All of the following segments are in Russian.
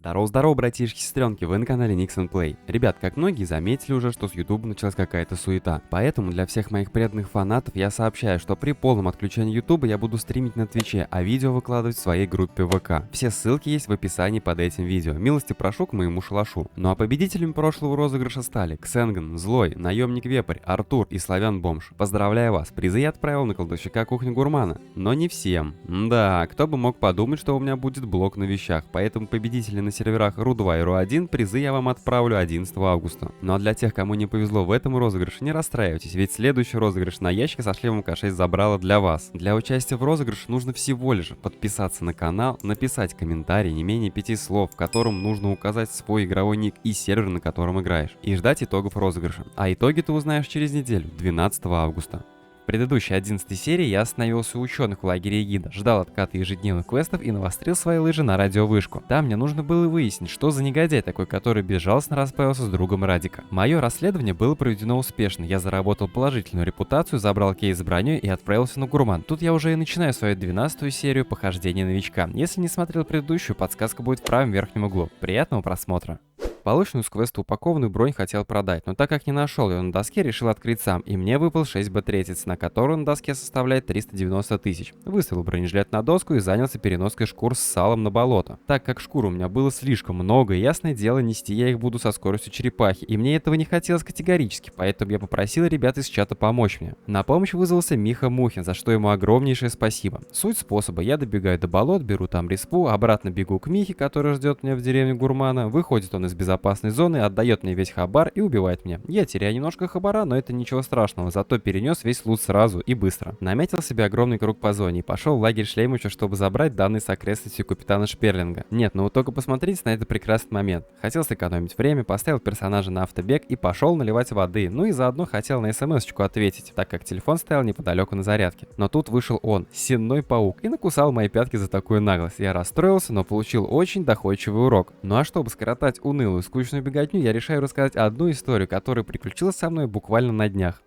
Здорово-здорово, братишки-сестренки, вы на канале Nix Play. Ребят, как многие заметили уже, что с YouTube началась какая-то суета. Поэтому для всех моих преданных фанатов я сообщаю, что при полном отключении YouTube я буду стримить на Твиче, а видео выкладывать в своей группе ВК. Все ссылки есть в описании под этим видео. Милости прошу к моему шалашу. Ну а победителями прошлого розыгрыша стали Ксенган, Злой, Наемник Вепрь, Артур и Славян Бомж. Поздравляю вас, призы я отправил на кладовщика Кухню Гурмана. Но не всем. Да, кто бы мог подумать, что у меня будет блок на вещах, поэтому победители на серверах RU2 и RU1 призы я вам отправлю 11 августа. Ну а для тех, кому не повезло в этом розыгрыше, не расстраивайтесь, ведь следующий розыгрыш на ящик со шлемом К6 забрала для вас. Для участия в розыгрыше нужно всего лишь подписаться на канал, написать комментарий не менее 5 слов, в котором нужно указать свой игровой ник и сервер, на котором играешь, и ждать итогов розыгрыша. А итоги ты узнаешь через неделю, 12 августа. В предыдущей 11 серии я остановился у ученых в лагере Эгида, ждал отката ежедневных квестов и навострил свои лыжи на радиовышку. Там мне нужно было выяснить, что за негодяй такой, который безжалостно расправился с другом Радика. Мое расследование было проведено успешно, я заработал положительную репутацию, забрал кейс с броней и отправился на Гурман. Тут я уже и начинаю свою 12-ю серию похождения новичка. Если не смотрел предыдущую, подсказка будет в правом верхнем углу. Приятного просмотра! Полученную с квеста упакованную бронь хотел продать, но так как не нашел ее на доске, решил открыть сам, и мне выпал 6Б30, цена которого на доске составляет 390 тысяч. Выставил бронежилет на доску и занялся переноской шкур с салом на болото. Так как шкур у меня было слишком много, ясное дело, нести я их буду со скоростью черепахи, и мне этого не хотелось категорически, поэтому я попросил ребят из чата помочь мне. На помощь вызвался Миха Мухин, за что ему огромнейшее спасибо. Суть способа: я добегаю до болот, беру там респу, обратно бегу к Михе, который ждет меня в деревне Гурмана, выходит он из безопасной зоны, отдает мне весь хабар и убивает меня. Я теряю немножко хабара, но это ничего страшного, зато перенес весь лут сразу и быстро. Наметил себе огромный круг по зоне и пошел в лагерь Шлеймуча, чтобы забрать данные с окрестностей капитана Шперлинга. Нет, ну вы только посмотрите на этот прекрасный момент. Хотел сэкономить время, поставил персонажа на автобег и пошел наливать воды, ну и заодно хотел на смс-очку ответить, так как телефон стоял неподалеку на зарядке. Но тут вышел он, Сенной паук, и накусал мои пятки за такую наглость. Я расстроился, но получил очень доходчивый урок. Ну а чтобы скоротать унылую скучную беготню, я решаю рассказать одну историю, которая приключилась со мной буквально на днях.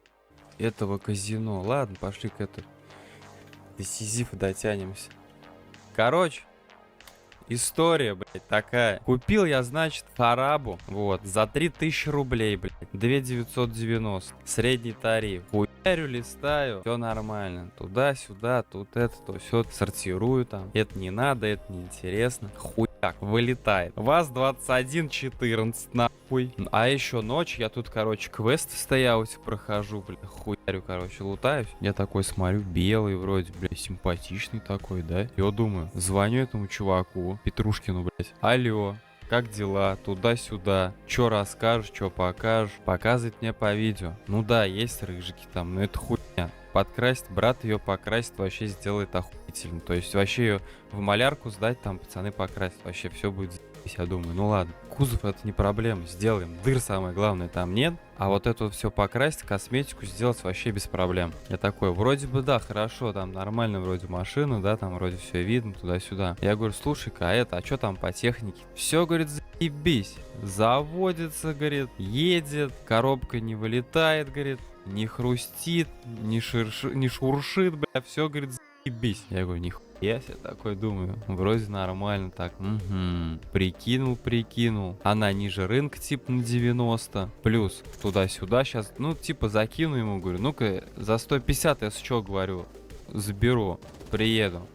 Этого казино. Ладно, пошли к этой. До Сизифа дотянемся. Короче, история, блядь, такая. Купил я, значит, Харабу, вот, за 3000 рублей, блядь, 2990. Средний тариф. Хуярю, листаю, все нормально. Туда-сюда, тут это, то все сортирую там. Это не надо, это неинтересно. Хуяк, вылетает. ВАЗ-2114, нахуй. А еще ночь, я тут, короче, квест в стояуте прохожу, блядь, хуярю, короче, лутаюсь. Я такой смотрю, белый вроде, блядь, симпатичный такой, да? Я думаю, звоню этому чуваку, Петрушкину, блядь. Алло, как дела? Туда-сюда. Чё расскажешь, чё покажешь? Показывает мне по видео. Ну да, есть рыжики там, но это хуйня. Подкрасить, брат ее покрасит, вообще сделает охуительно. То есть вообще ее в малярку сдать, там пацаны покрасят. Вообще все будет за***ь, я думаю. Ну ладно, кузов это не проблема, сделаем. Дыр самое главное там нет. А вот это вот все покрасить, косметику сделать вообще без проблем. Я такой, вроде бы да, хорошо, там нормально вроде машина, да, там вроде все видно туда-сюда. Я говорю, слушай-ка, а что там по технике? Все, говорит, заебись. Заводится, говорит, едет, коробка не вылетает, говорит, не хрустит, не шуршит, бля, все, говорит, заебись. Я говорю, нихуя. Я себе такой думаю, вроде нормально так. Угу. Прикинул. Она ниже рынка, типа на 90. Плюс туда-сюда сейчас, ну, типа закину ему, говорю, ну-ка, за 150 я с чего говорю, заберу, приеду.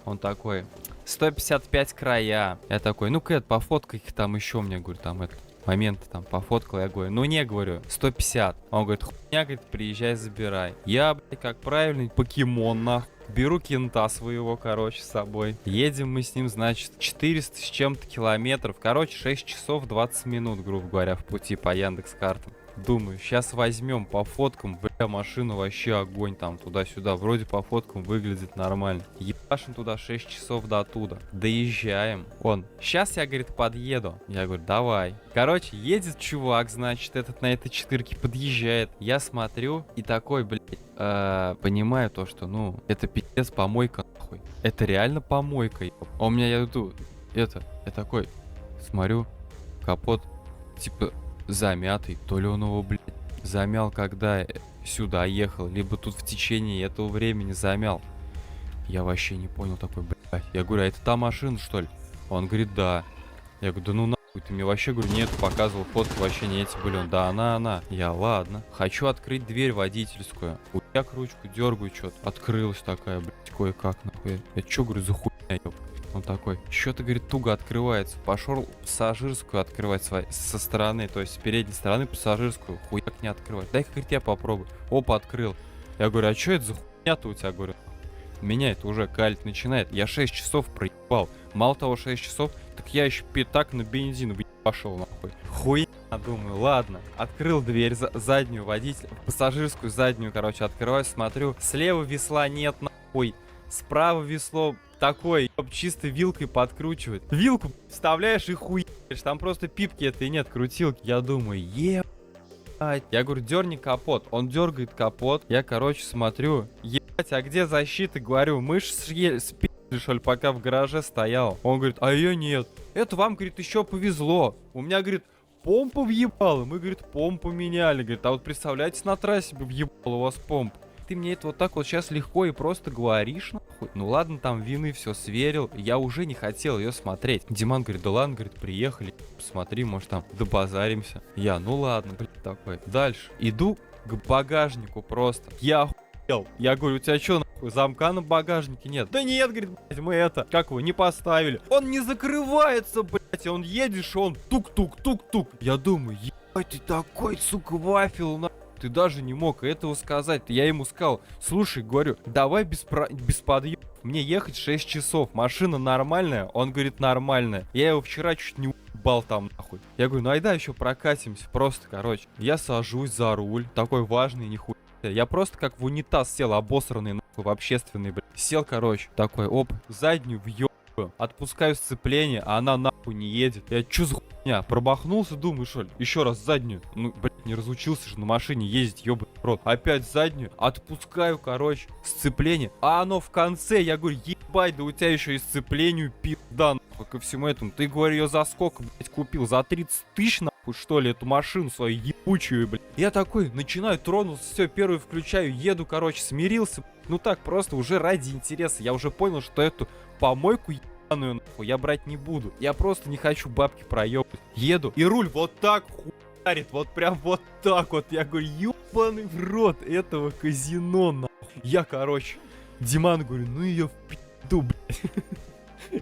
Он такой, 155 края. Я такой, ну-ка, это пофоткай их там еще, мне, говорю, там это. Моменты там пофоткал, я говорю, ну не, говорю, 150. Он говорит, хуйня, говорит, приезжай, забирай. Я, блядь, как правильный покемон, нахуй. Беру кента своего, короче, с собой. Едем мы с ним, значит, 400 с чем-то километров. Короче, 6 часов 20 минут, грубо говоря, в пути по Яндекс.Картам. Думаю, сейчас возьмем по фоткам, бля, машина вообще огонь там туда-сюда. Вроде по фоткам выглядит нормально. Ебашим туда 6 часов до оттуда. Доезжаем. Он, сейчас я, говорит, подъеду. Я говорю, давай. Короче, едет чувак, значит, этот на этой четырке подъезжает. Я смотрю и такой, блядь, понимаю то, что, ну, это пиздец помойка, нахуй. Это реально помойка. А у меня, я иду, я такой, смотрю, капот, типа, замятый, то ли он его, блядь, замял, когда сюда ехал, либо тут в течение этого времени замял. Я вообще не понял, такой, блядь. Я говорю, а это та машина, что ли? Он говорит, да. Я говорю, да ну нахуй, ты мне вообще, говорю, не эту показывал, фотки вообще не эти были. Он, да она. Я, ладно. Хочу открыть дверь водительскую. Хуяк ручку дергаю, что-то. Открылась такая, блядь, кое-как, нахуй. Я чё, говорю, за хуйня, ёп. Он такой, что-то, говорит, туго открывается. Пошел пассажирскую открывать со стороны, то есть с передней стороны пассажирскую. Хуяк не открывать. Дай-ка, говорит, я попробую. Опа, открыл. Я говорю, а что это за хуйня-то у тебя, говорю? Меня это уже калить начинает. Я 6 часов проебал. Мало того, 6 часов, так я еще пятак на бензин пошел, нахуй. Хуйня, думаю, ладно. Открыл дверь заднюю водителя, пассажирскую заднюю, короче, открываю, смотрю. Слева весла нет, нахуй. Справа весло такое, чисто вилкой подкручивает. Вилку вставляешь и хуяешь. Там просто пипки этой нет, крутилки. Я думаю, я говорю, дерни капот. Он дергает капот. Я, короче, смотрю. Ебать, а где защита? Говорю, мы ж спи***ли, что ли, пока в гараже стоял. Он говорит, а ее нет. Это вам, говорит, еще повезло. У меня, говорит, помпа въебала. Мы, говорит, помпу меняли. Говорит, а вот представляете, на трассе бы въебала у вас помпа. Ты мне это вот так вот сейчас легко и просто говоришь, нахуй. Ну ладно, там вины все сверил. Я уже не хотел ее смотреть. Диман говорит, да ладно, говорит, приехали. Посмотри, может там добазаримся. Я, ну ладно, блядь, такой. Дальше. Иду к багажнику просто. Я охуел. Я говорю, у тебя что, нахуй, замка на багажнике нет? Да нет, говорит, блядь, мы это, как его, не поставили. Он не закрывается, блядь. Он едешь, он тук-тук-тук-тук. Я думаю, ебать, ты такой, сука, вафел, нахуй. Ты даже не мог этого сказать. Я ему сказал, слушай, говорю, давай без подъемов. Мне ехать 6 часов. Машина нормальная? Он говорит, нормальная. Я его вчера чуть не уебал там, нахуй. Я говорю, ну айда еще прокатимся. Просто, короче. Я сажусь за руль. Такой важный, нихуя. Я просто как в унитаз сел, обосранный, нахуй, в общественный, блядь. Сел, короче. Такой, оп, заднюю въебаю. Отпускаю сцепление, а она нахуй не едет. Я чё за хуйня? Промахнулся, думаю, что ли? Еще раз заднюю. Ну, блядь, не разучился же на машине ездить, ёбаный рот. Опять заднюю. Отпускаю, короче, сцепление. А оно в конце. Я говорю, ебать, да у тебя еще и сцеплению пизда, нахуй, ко всему этому. Ты, говорю, ее за сколько, блядь, купил? За 30 тысяч, нахуй, что ли, эту машину свою ебучую, блядь. Я такой, начинаю, тронулся, все, первый включаю, еду, короче, смирился. Ну так, просто уже ради интереса. Я уже понял, что эту помойку ебаную, нахуй, я брать не буду. Я просто не хочу бабки проебать. Еду, и руль вот так хуярит, вот прям вот так вот. Я говорю, ебаный в рот этого казино, нахуй. Я, короче, Диман говорю, ну ее в пизду, блядь.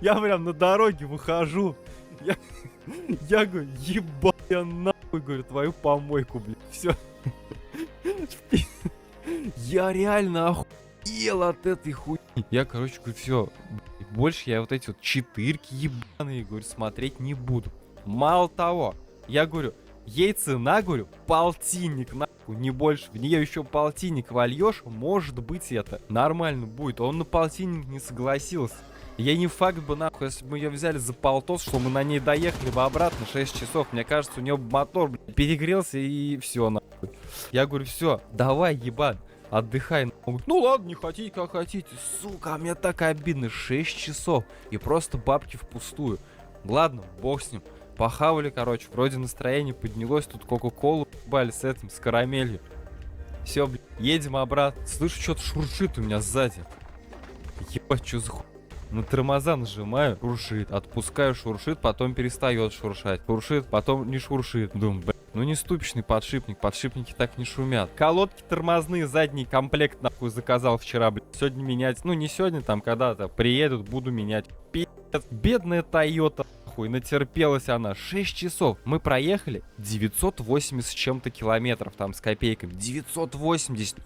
Я прям на дороге выхожу. Я говорю, ебать, я нахуй, говорю, твою помойку, блядь. Все. Я реально охуел от этой хуйни. Я, короче, говорю, все. Больше я вот эти вот четырки ебаные, говорю, смотреть не буду. Мало того, я говорю, ей цена, говорю, полтинник, нахуй, не больше. В нее еще полтинник вольешь, может быть, это нормально будет. Он на полтинник не согласился. Я не факт бы, нахуй, если бы мы ее взяли за полтос, что мы на ней доехали бы обратно 6 часов. Мне кажется, у нее мотор, блядь, перегрелся и все, нахуй. Я говорю, все, давай, ебан, отдыхай. Он говорит, ну ладно, не хотите, как хотите. Сука, мне так обидно, 6 часов. И просто бабки впустую. Ладно, бог с ним. Похавали, короче, вроде настроение поднялось. Тут кока-колу ебали с этим, с карамелью. Все, блядь, едем обратно. Слышу, что-то шуршит у меня сзади. Ебать, что за хуй. На тормоза нажимаю, шуршит. Отпускаю, шуршит, потом перестает шуршать. Шуршит, потом не шуршит. Думаю, блядь, ну не ступичный подшипник. Подшипники так не шумят. Колодки тормозные, задний комплект, нахуй, заказал вчера, блядь. Сегодня менять. Ну не сегодня, там когда-то приедут, буду менять. Пиздец, бедная Тойота, нахуй, натерпелась она. 6 часов. Мы проехали 980 с чем-то километров, там с копейками. 980,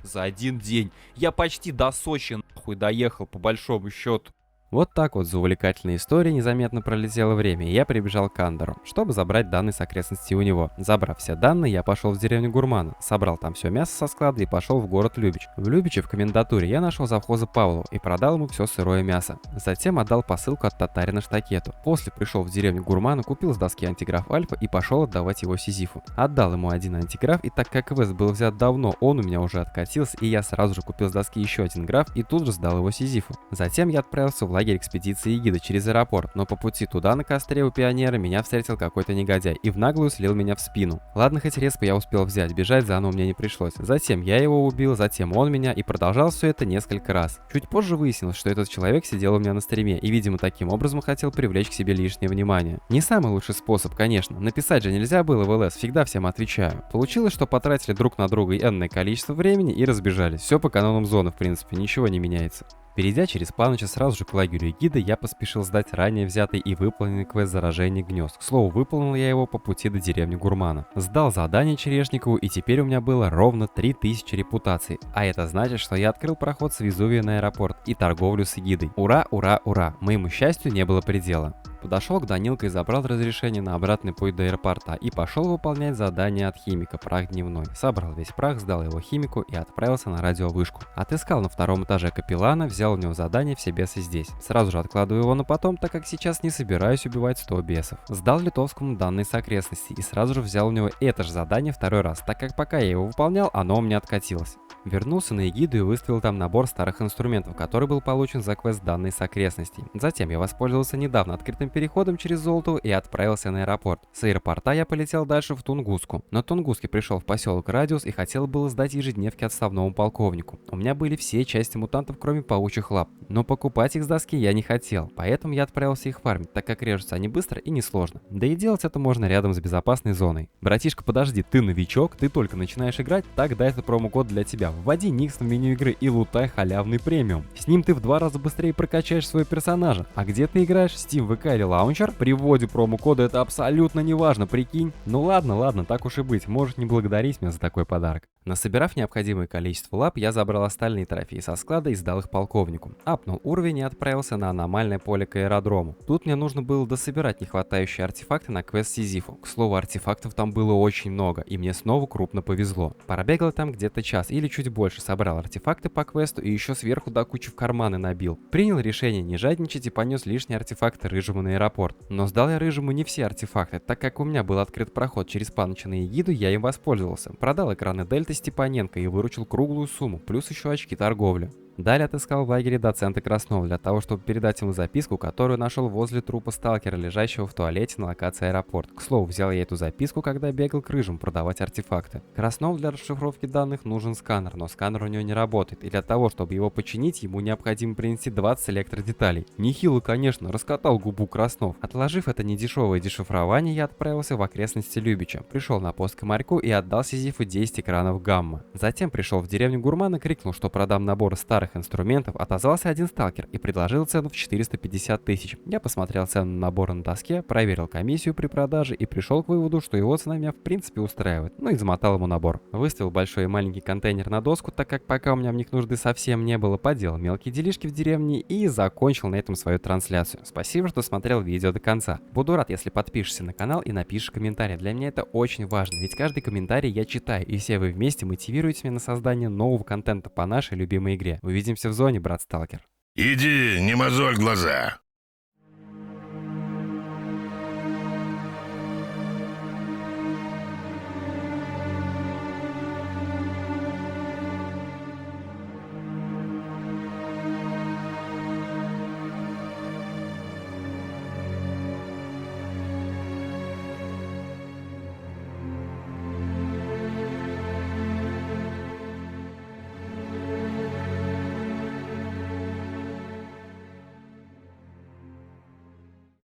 за один день. Я почти до Сочи, нахуй, доехал, по большому счету. Вот так вот за увлекательной историей незаметно пролетело время, и я прибежал к Андеру, чтобы забрать данные с окрестностей у него. Забрав все данные, я пошел в деревню Гурмана, собрал там все мясо со склада и пошел в город Любич. В Любиче в комендатуре я нашел завхоза Павлова и продал ему все сырое мясо. Затем отдал посылку от татарина Штакету. После пришел в деревню Гурмана, купил с доски антиграф Альфа и пошел отдавать его Сизифу. Отдал ему один антиграф, и так как квест был взят давно, он у меня уже откатился, и я сразу же купил с доски еще один граф и тут же сдал его Сизифу. Затем я отправился в лагерь лагерь экспедиции эгиды через аэропорт, но по пути туда на костре у пионера меня встретил какой-то негодяй и в наглую слил меня в спину. Ладно, хоть респу я успел взять, бежать заново мне не пришлось. Затем я его убил, затем он меня, и продолжал все это несколько раз. Чуть позже выяснилось, что этот человек сидел у меня на стриме и, видимо, таким образом хотел привлечь к себе лишнее внимание. Не самый лучший способ, конечно. Написать же нельзя было в ЛС, всегда всем отвечаю. Получилось, что потратили друг на друга энное количество времени и разбежались. Все по канонам зоны, в принципе, ничего не меняется. Перейдя через Паныча сразу же к лагерю эгиды, я поспешил сдать ранее взятый и выполненный квест заражения гнезд. К слову, выполнил я его по пути до деревни Гурмана. Сдал задание Черешникову, и теперь у меня было ровно 3000 репутаций. А это значит, что я открыл проход с Везувия на аэропорт и торговлю с эгидой. Ура, ура, ура! Моему счастью не было предела. Подошел к Данилке и забрал разрешение на обратный путь до аэропорта и пошел выполнять задание от химика «Прах дневной». Собрал весь прах, сдал его химику и отправился на радиовышку. Отыскал на втором этаже капеллана, взял у него задание «Все бесы здесь». Сразу же откладываю его на потом, так как сейчас не собираюсь убивать 100 бесов. Сдал Литовскому данные с окрестностей и сразу же взял у него это же задание второй раз, так как пока я его выполнял, оно у меня откатилось. Вернулся на эгиду и выставил там набор старых инструментов, который был получен за квест данные с окрестностей. Затем я воспользовался недавно открытым переходом через Золотую и отправился на аэропорт. С аэропорта я полетел дальше в Тунгуску. На Тунгуске пришел в поселок Радиус и хотел было сдать ежедневки отставному полковнику. У меня были все части мутантов, кроме паучьих лап, но покупать их с доски я не хотел, поэтому я отправился их фармить, так как режутся они быстро и несложно. Да и делать это можно рядом с безопасной зоной. Братишка, подожди, ты новичок, ты только начинаешь играть, тогда это промокод для тебя. Вводи Никс в меню игры и лутай халявный премиум. С ним ты в 2 раза быстрее прокачаешь своего персонажа. А где ты играешь? Steam, ВК или Launcher? При вводе промокода это абсолютно не важно, прикинь. Ну ладно, так уж и быть, можешь не благодарить меня за такой подарок. Насобирав необходимое количество лап, я забрал остальные трофеи со склада и сдал их полковнику. Апнул уровень и отправился на аномальное поле к аэродрому. Тут мне нужно было дособирать нехватающие артефакты на квест Сизифу. К слову, артефактов там было очень много, и мне снова крупно повезло. Пробегал там где-то час или чуть больше, собрал артефакты по квесту и еще сверху до кучи в карманы набил. Принял решение не жадничать и понес лишние артефакты Рыжему на аэропорт. Но сдал я Рыжему не все артефакты, так как у меня был открыт проход через Паныча на эгиду, я им воспользовался. Продал экраны Дельты Степаненко и выручил круглую сумму, плюс еще очки торговли. Далее отыскал в лагере доцента Краснова для того, чтобы передать ему записку, которую нашел возле трупа сталкера, лежащего в туалете на локации аэропорт. К слову, взял я эту записку, когда бегал к Рыжим продавать артефакты. Краснов для расшифровки данных нужен сканер, но сканер у него не работает, и для того, чтобы его починить, ему необходимо принести 20 электродеталей. Нехило, конечно, раскатал губу Краснов. Отложив это недешевое дешифрование, я отправился в окрестности Любича, пришел на пост к Марьку и отдал Сизифу 10 экранов гамма. Затем пришел в деревню Гурмана, крикнул, что продам набор старых инструментов, отозвался один сталкер и предложил цену в 450 тысяч. Я посмотрел цену на набор на доске, проверил комиссию при продаже и пришел к выводу, что его цена меня в принципе устраивает, ну и замотал ему набор. Выставил большой и маленький контейнер на доску, так как пока у меня в них нужды совсем не было, поделал мелкие делишки в деревне и закончил на этом свою трансляцию. Спасибо, что смотрел видео до конца. Буду рад, если подпишешься на канал и напишешь комментарий. Для меня это очень важно, ведь каждый комментарий я читаю, и все вы вместе мотивируете меня на создание нового контента по нашей любимой игре. Увидимся в зоне, брат Сталкер. Иди, не мозоль глаза.